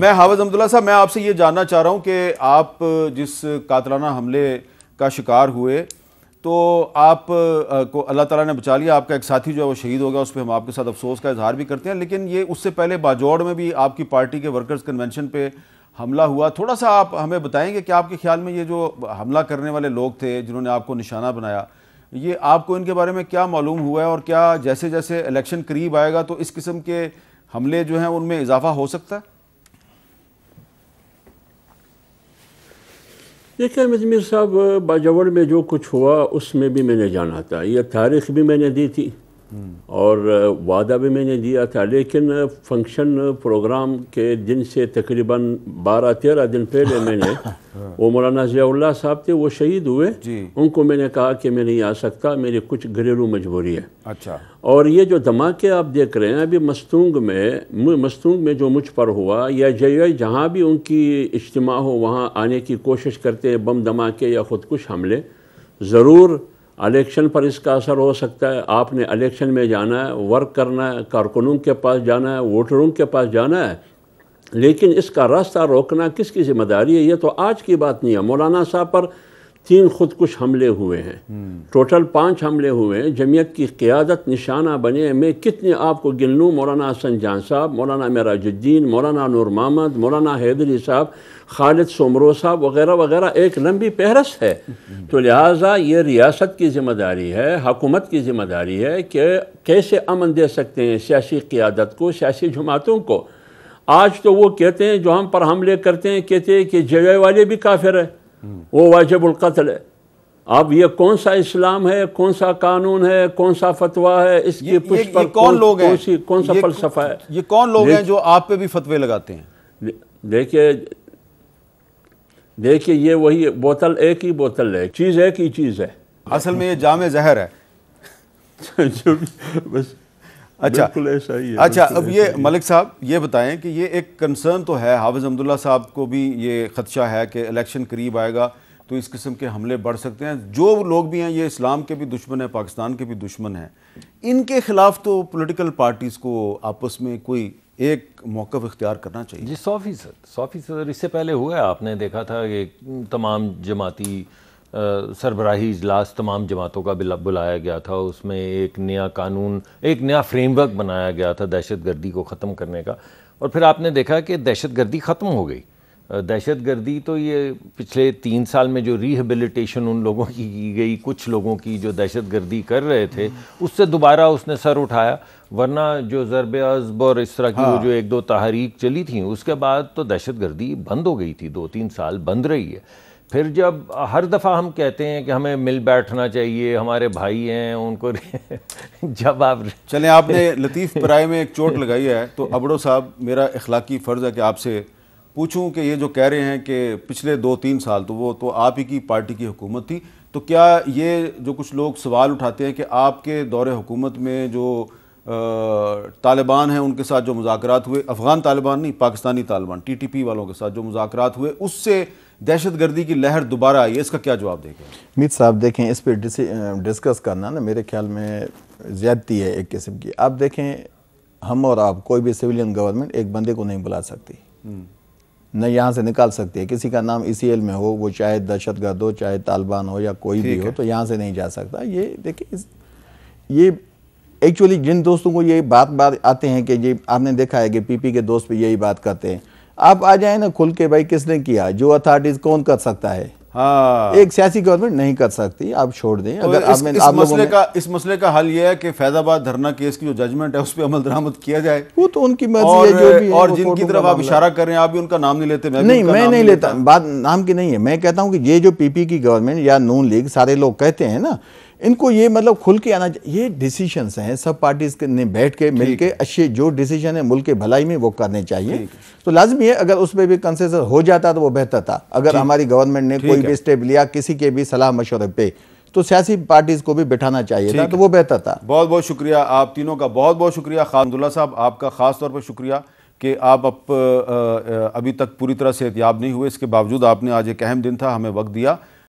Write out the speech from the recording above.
میں حافظ حمداللہ صاحب، میں آپ سے یہ جاننا چاہ رہا ہوں کہ آپ جس قاتلانہ حملے کا شکار ہوئے تو آپ کو اللہ تعالیٰ نے بچا لیا، آپ کا ایک ساتھی جو ہے وہ شہید ہو گیا، اس پہ ہم آپ کے ساتھ افسوس کا اظہار بھی کرتے ہیں، لیکن یہ اس سے پہلے باجوڑ میں بھی آپ کی پارٹی کے ورکرز کنونشن پہ حملہ ہوا. تھوڑا سا آپ ہمیں بتائیں گے کہ آپ کے خیال میں یہ جو حملہ کرنے والے لوگ تھے جنہوں نے آپ کو نشانہ بنایا، یہ آپ کو ان کے بارے میں کیا معلوم ہوا ہے، اور کیا جیسے جیسے الیکشن قریب آئے گا تو اس قسم کے حملے جو ہیں ان میں اضافہ ہو سکتا ہے؟ دیکھیں میر صاحب، باجوڑ میں جو کچھ ہوا اس میں بھی میں نے جانا تھا، یہ تاریخ بھی میں نے دی تھی اور وعدہ بھی میں نے دیا تھا، لیکن فنکشن پروگرام کے دن سے تقریباً 12-13 دن پہلے میں نے وہ مولانا ضیاء اللہ صاحب تھے، وہ شہید ہوئے، ان کو میں نے کہا کہ میں نہیں آ سکتا، میری کچھ گھریلو مجبوری ہے. اچھا. اور یہ جو دھماکے آپ دیکھ رہے ہیں ابھی مستونگ میں جو مجھ پر ہوا، یا جہاں بھی ان کی اجتماع ہو وہاں آنے کی کوشش کرتے ہیں، بم دھماکے یا خودکش حملے، ضرور الیکشن پر اس کا اثر ہو سکتا ہے. آپ نے الیکشن میں جانا ہے، ورک کرنا ہے، کارکنوں کے پاس جانا ہے، ووٹروں کے پاس جانا ہے، لیکن اس کا راستہ روکنا کس کی ذمہ داری ہے؟ یہ تو آج کی بات نہیں ہے. مولانا صاحب پر 3 خودکش حملے ہوئے ہیں، ٹوٹل 5 حملے ہوئے ہیں. جمعیت کی قیادت نشانہ بنے. میں کتنے آپ کو گن لوں؟ مولانا حسن جان صاحب، مولانا معراج الدین، مولانا نور محمد، مولانا حیدری صاحب، خالد سومرو صاحب وغیرہ وغیرہ، ایک لمبی فہرست ہے. تو لہٰذا یہ ریاست کی ذمہ داری ہے، حکومت کی ذمہ داری ہے کہ کیسے امن دے سکتے ہیں سیاسی قیادت کو، سیاسی جماعتوں کو. آج تو وہ کہتے ہیں جو ہم پر حملے کرتے ہیں، کہتے ہیں کہ جے والے بھی کافر ہیں، وہ واجب القتل ہے. اب یہ کون سا اسلام ہے، کون سا قانون ہے، کون سا فتویٰ ہے؟ اس کی پشت پر کون لوگ ہیں، کون سا فلسفہ ہے؟ یہ کون لوگ ہیں جو آپ پہ بھی فتوے لگاتے ہیں؟ دیکھیے یہ وہی بوتل ایک ہی بوتل ہے، چیز ایک ہی چیز ہے. اصل میں یہ جام زہر ہے. بس اچھا بالکل ایسا ہی ہے. اچھا، اب یہ ملک صاحب یہ بتائیں کہ یہ ایک کنسرن تو ہے، حافظ حمداللہ صاحب کو بھی یہ خدشہ ہے کہ الیکشن قریب آئے گا تو اس قسم کے حملے بڑھ سکتے ہیں. جو لوگ بھی ہیں یہ اسلام کے بھی دشمن ہیں، پاکستان کے بھی دشمن ہیں. ان کے خلاف تو پولیٹیکل پارٹیز کو آپس میں کوئی ایک موقف اختیار کرنا چاہیے. جی 100%. اس سے پہلے ہوا ہے، آپ نے دیکھا تھا کہ تمام جماعتی سربراہی اجلاس تمام جماعتوں کا بلایا گیا تھا. اس میں ایک نیا قانون، ایک نیا فریم ورک بنایا گیا تھا دہشت گردی کو ختم کرنے کا. اور پھر آپ نے دیکھا کہ دہشت گردی ختم ہو گئی. دہشت گردی تو یہ پچھلے 3 سال میں جو ریہیبلیٹیشن ان لوگوں کی گئی، کچھ لوگوں کی جو دہشت گردی کر رہے تھے، اس سے دوبارہ اس نے سر اٹھایا. ورنہ جو ضرب عضب اور اس طرح کی وہ جو 1-2 تحریک چلی تھیں، اس کے بعد تو دہشت گردی بند ہو گئی تھی، 2-3 سال بند رہی ہے. پھر جب ہر دفعہ ہم کہتے ہیں کہ ہمیں مل بیٹھنا چاہیے، ہمارے بھائی ہیں ان کو جب آپ چلیں، آپ نے لطیف پرائے میں ایک چوٹ لگائی ہے، تو ابڑو صاحب میرا اخلاقی فرض ہے کہ آپ سے پوچھوں کہ یہ جو کہہ رہے ہیں کہ پچھلے 2-3 سال تو وہ تو آپ ہی کی پارٹی کی حکومت تھی، تو کیا یہ جو کچھ لوگ سوال اٹھاتے ہیں کہ آپ کے دور حکومت میں جو طالبان ہیں ان کے ساتھ جو مذاکرات ہوئے، افغان طالبان نہیں، پاکستانی طالبان TTP والوں کے ساتھ جو مذاکرات ہوئے، اس سے دہشت گردی کی لہر دوبارہ آئی ہے، اس کا کیا جواب دیں گے؟ میر صاحب دیکھیں، اس پہ ڈسکس کرنا نا میرے خیال میں زیادتی ہے ایک قسم کی. آپ دیکھیں، ہم اور آپ کوئی بھی سویلین گورنمنٹ ایک بندے کو نہیں بلا سکتی، نہ یہاں سے نکال سکتی ہے. کسی کا نام ECL میں ہو، وہ چاہے دہشت گرد ہو، چاہے طالبان ہو یا کوئی بھی ہو، تو یہاں سے نہیں جا سکتا. یہ دیکھیں، یہ ایکچولی جن دوستوں کو یہ بات آتے ہیں کہ یہ آپ نے دیکھا ہے کہ PP کے دوست پہ یہی بات کرتے ہیں، آپ آ جائیں نا کھل کے، بھائی کس نے کیا؟ جو اتھارٹیز کون کر سکتا ہے؟ ایک سیاسی گورنمنٹ نہیں کر سکتی، آپ چھوڑ دیں. اگر اس مسئلے کا حل یہ ہے کہ فیض آباد دھرنا کیس کی جو ججمنٹ ہے اس پہ عمل درآمد کیا جائے. وہ تو ان کی مرضی ہے، جو بھی ہے. اور جن کی طرف آپ اشارہ کر رہے ہیں، آپ بھی ان کا نام نہیں لیتے. نہیں، میں نہیں لیتا، بات نام کی نہیں ہے. میں کہتا ہوں کہ یہ جو PP کی گورنمنٹ یا نون لیگ سارے لوگ کہتے ہیں نا، ان کو یہ مطلب کھل کے آنا چاہیے. یہ ڈیسیشنز ہیں، سب پارٹیز نے بیٹھ کے مل کے اچھے جو ڈیسیشن ہے ملک کے بھلائی میں وہ کرنے چاہیے. تو لازمی ہے اگر اس پہ بھی کنسنسس ہو جاتا تو وہ بہتر تھا. اگر ہماری گورنمنٹ نے کوئی بھی اسٹیپ لیا کسی کے بھی صلاح مشورے پہ، تو سیاسی پارٹیز کو بھی بٹھانا چاہیے تھا، تو وہ بہتر تھا. بہت بہت شکریہ آپ تینوں کا، بہت بہت شکریہ. حمداللہ صاحب، آپ کا خاص طور پر شکریہ کہ آپ ابھی تک پوری طرح صحتیاب نہیں ہوئے، اس کے باوجود آپ نے آج ایک اہم دن تھا، ہمیں وقت دیا.